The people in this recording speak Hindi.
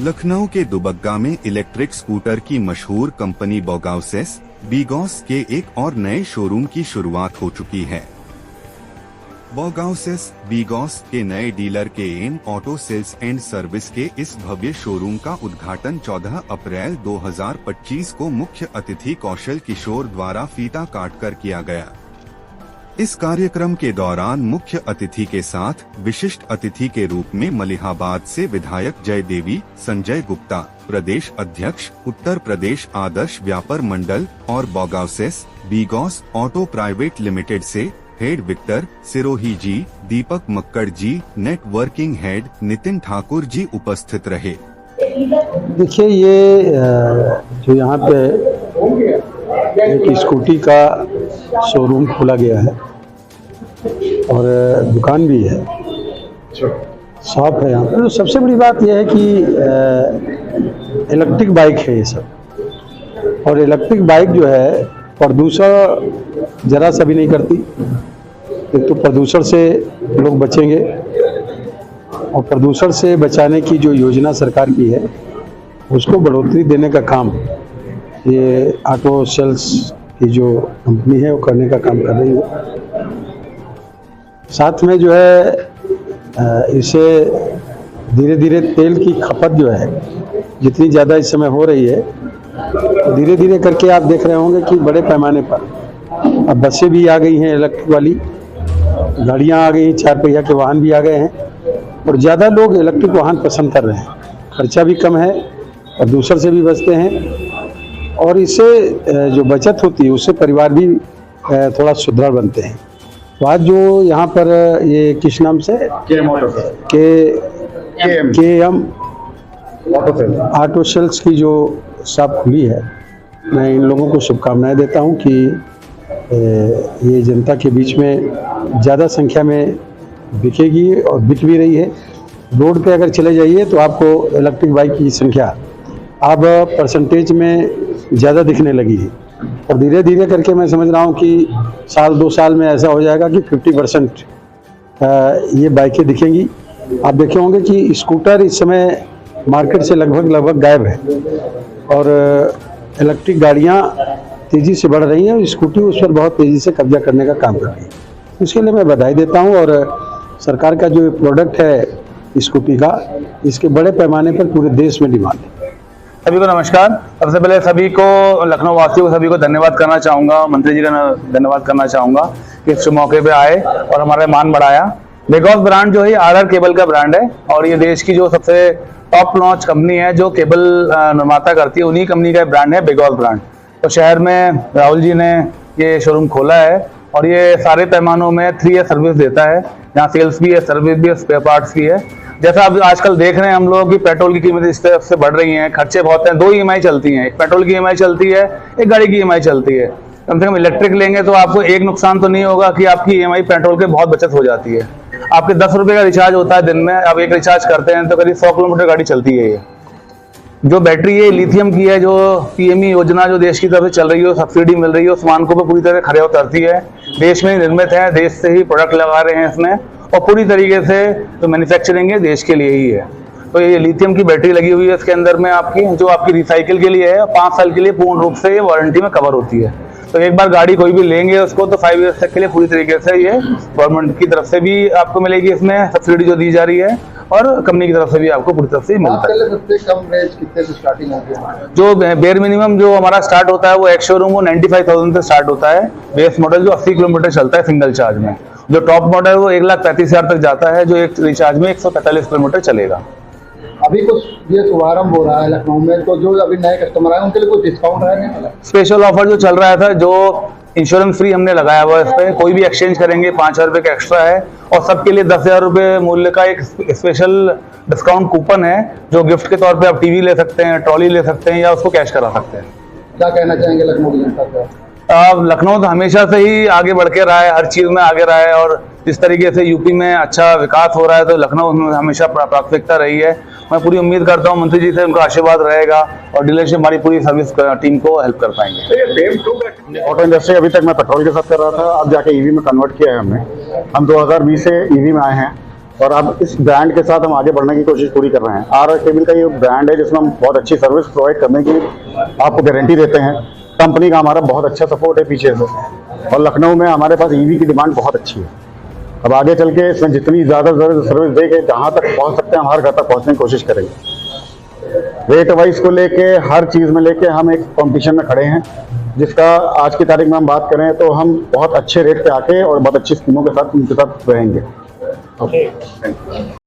लखनऊ के दुबग्गा में इलेक्ट्रिक स्कूटर की मशहूर कंपनी बोगाउसेस बीगॉस के एक और नए शोरूम की शुरुआत हो चुकी है। बोगाउसेस बीगॉस के नए dealer K M auto sales and service के इस भव्य शोरूम का उद्घाटन 14 अप्रैल 2025 को मुख्य अतिथि कौशल किशोर द्वारा फीता काटकर किया गया। इस कार्यक्रम के दौरान मुख्य अतिथि के साथ विशिष्ट अतिथि के रूप में मलिहाबाद से विधायक जय देवी, संजय गुप्ता, प्रदेश अध्यक्ष उत्तर प्रदेश आदर्श व्यापार मंडल और बोगाउसेस बीगॉस ऑटो प्राइवेट लिमिटेड से हेड विक्टर सिरोही जी, दीपक मक्कड़ जी, नेटवर्किंग हेड नितिन ठाकुर जी उपस्थित रहे। देखिए, ये जो यहाँ पे एक स्कूटी का शोरूम खोला गया है और दुकान भी है, शॉप है यहाँ पे। तो सबसे बड़ी बात यह है कि इलेक्ट्रिक बाइक है ये सब, और इलेक्ट्रिक बाइक जो है प्रदूषण जरा सा भी नहीं करती। एक तो प्रदूषण से लोग बचेंगे, और प्रदूषण से बचाने की जो योजना सरकार की है उसको बढ़ोतरी देने का काम ये ऑटो सेल्स की जो कंपनी है वो करने का काम कर रही है। साथ में जो है इसे धीरे धीरे तेल की खपत जो है जितनी ज़्यादा इस समय हो रही है, धीरे धीरे करके आप देख रहे होंगे कि बड़े पैमाने पर अब बसें भी आ गई हैं, इलेक्ट्रिक वाली गाड़ियाँ आ गई हैं, 4 पहिया के वाहन भी आ गए हैं, और ज़्यादा लोग इलेक्ट्रिक वाहन पसंद कर रहे हैं। खर्चा भी कम है, प्रदूषण से भी बचते हैं, और इससे जो बचत होती है उससे परिवार भी थोड़ा सुदृढ़ बनते हैं। तो आज जो यहाँ पर ये किस नाम से KM ऑटो सेल्स की जो शॉप खुली है, मैं इन लोगों को शुभकामनाएं देता हूँ कि ये जनता के बीच में ज़्यादा संख्या में बिकेगी और बिक भी रही है। रोड पे अगर चले जाइए तो आपको इलेक्ट्रिक बाइक की संख्या अब परसेंटेज में ज़्यादा दिखने लगी है, और धीरे धीरे करके मैं समझ रहा हूँ कि साल 2 साल में ऐसा हो जाएगा कि 50% ये बाइकें दिखेंगी। आप देखे होंगे कि स्कूटर इस समय मार्केट से लगभग गायब है, और इलेक्ट्रिक गाड़ियाँ तेज़ी से बढ़ रही हैं, और स्कूटी उस पर बहुत तेज़ी से कब्जा करने का काम कर रही है। इसके लिए मैं बधाई देता हूँ, और सरकार का जो प्रोडक्ट है स्कूटी का, इसके बड़े पैमाने पर पूरे देश में डिमांड है। सभी को नमस्कार। सबसे पहले सभी को, लखनऊ वासियों को सभी को धन्यवाद करना चाहूँगा, मंत्री जी का धन्यवाद करना चाहूँगा कि इस मौके पे आए और हमारा मान बढ़ाया। बेगॉस ब्रांड जो है आरआर केबल का ब्रांड है, और ये देश की जो सबसे टॉप नॉच कंपनी है जो केबल निर्माता करती है, उन्हीं कंपनी का ब्रांड है बेगॉस ब्रांड। तो शहर में राहुल जी ने ये शोरूम खोला है, और ये सारे पैमानों में 3S सर्विस देता है, जहाँ सेल्स भी है, सर्विस भी है, स्पेयर पार्ट्स भी है। जैसा अब आजकल देख रहे हैं हम लोग कि पेट्रोल की कीमतें इस तरह से बढ़ रही हैं, खर्चे बहुत हैं। 2 EMI चलती हैं, एक पेट्रोल की EMI चलती है, एक गाड़ी की EMI चलती है। कम से कम इलेक्ट्रिक लेंगे तो आपको एक नुकसान तो नहीं होगा कि आपकी EMI पेट्रोल के बहुत बचत हो जाती है। आपके 10 रुपये का रिचार्ज होता है दिन में, आप एक रिचार्ज करते हैं तो करीब 100 किलोमीटर गाड़ी चलती है। ये जो बैटरी है लिथियम की है, जो PME योजना जो देश की तरफ से चल रही है, सब्सिडी मिल रही है, उस मानकों पर पूरी तरह खरे उतरती है। देश में निर्मित है, देश से ही प्रोडक्ट लगा रहे हैं इसमें, और पूरी तरीके से जो मैन्युफैक्चरिंग है देश के लिए ही है। तो ये लिथियम की बैटरी लगी हुई है इसके अंदर में आपकी, जो आपकी रिसाइकिल के लिए है, 5 साल के लिए पूर्ण रूप से ये वारंटी में कवर होती है। तो एक बार गाड़ी कोई भी लेंगे उसको तो 5 ईयर्स तक के लिए पूरी तरीके से ये गवर्नमेंट की तरफ से भी आपको मिलेगी, इसमें सब्सिडी जो दी जा रही है, और कंपनी की तरफ से भी आपको पूरी तरफ से मिलता है। सबसे कम रेंज कितने से स्टार्टिंग होती है? जो बेयर मिनिमम जो हमारा स्टार्ट होता है वो एक्स शोरूम वो 95,000 से स्टार्ट होता है। बेस मॉडल जो 80 किलोमीटर चलता है सिंगल चार्ज में। जो टॉप मॉडल वो 1,35,000 तक जाता है, जो एक रिचार्ज में 145 किलोमीटर चलेगा। अभी कुछ ये शुभारंभ हो रहा है लखनऊ में, तो जो अभी नए कस्टमर आए उनके लिए कुछ डिस्काउंट है? स्पेशल ऑफर जो चल रहा था, जो इंश्योरेंस फ्री हमने लगाया हुआ है इस पर, कोई भी एक्सचेंज करेंगे 5,000 रुपये का एक्स्ट्रा है, और सबके लिए 10,000 रुपये मूल्य का एक स्पेशल डिस्काउंट कूपन है, जो गिफ्ट के तौर पे आप टीवी ले सकते हैं, ट्रॉली ले सकते हैं, या उसको कैश करा सकते हैं। क्या कहना चाहेंगे लखनऊ की जनता को? लखनऊ तो हमेशा से ही आगे बढ़ के रहा है, हर चीज़ में आगे रहा है, और जिस तरीके से यूपी में अच्छा विकास हो रहा है तो लखनऊ में हमेशा प्राथमिकता रही है। मैं पूरी उम्मीद करता हूँ मंत्री जी से उनका आशीर्वाद रहेगा, और डीलरशिप हमारी पूरी सर्विस टीम को हेल्प कर पाएंगे। ऑटो इंडस्ट्री अभी तक मैं पेट्रोल के साथ कर रहा था, अब जाके ईवी में कन्वर्ट किया है हमने। हम 2020 से ईवी में आए हैं, और अब इस ब्रांड के साथ हम आगे बढ़ने की कोशिश पूरी कर रहे हैं। RR केबल का ये ब्रांड है जिसमें हम बहुत अच्छी सर्विस प्रोवाइड करने की आपको गारंटी देते हैं। कंपनी का हमारा बहुत अच्छा सपोर्ट है पीछे से, और लखनऊ में हमारे पास EV की डिमांड बहुत अच्छी है। अब आगे चल के इसमें जितनी ज़्यादा सर्विस दे के जहाँ तक पहुँच सकते हैं हम हर घर तक पहुँचने की कोशिश करेंगे। रेट वाइज को लेके हर चीज़ में लेके हम एक कॉम्पिटिशन में खड़े हैं, जिसका आज की तारीख में हम बात करें तो हम बहुत अच्छे रेट पे आके और बहुत अच्छी स्कीमों के साथ उनके साथ रहेंगे।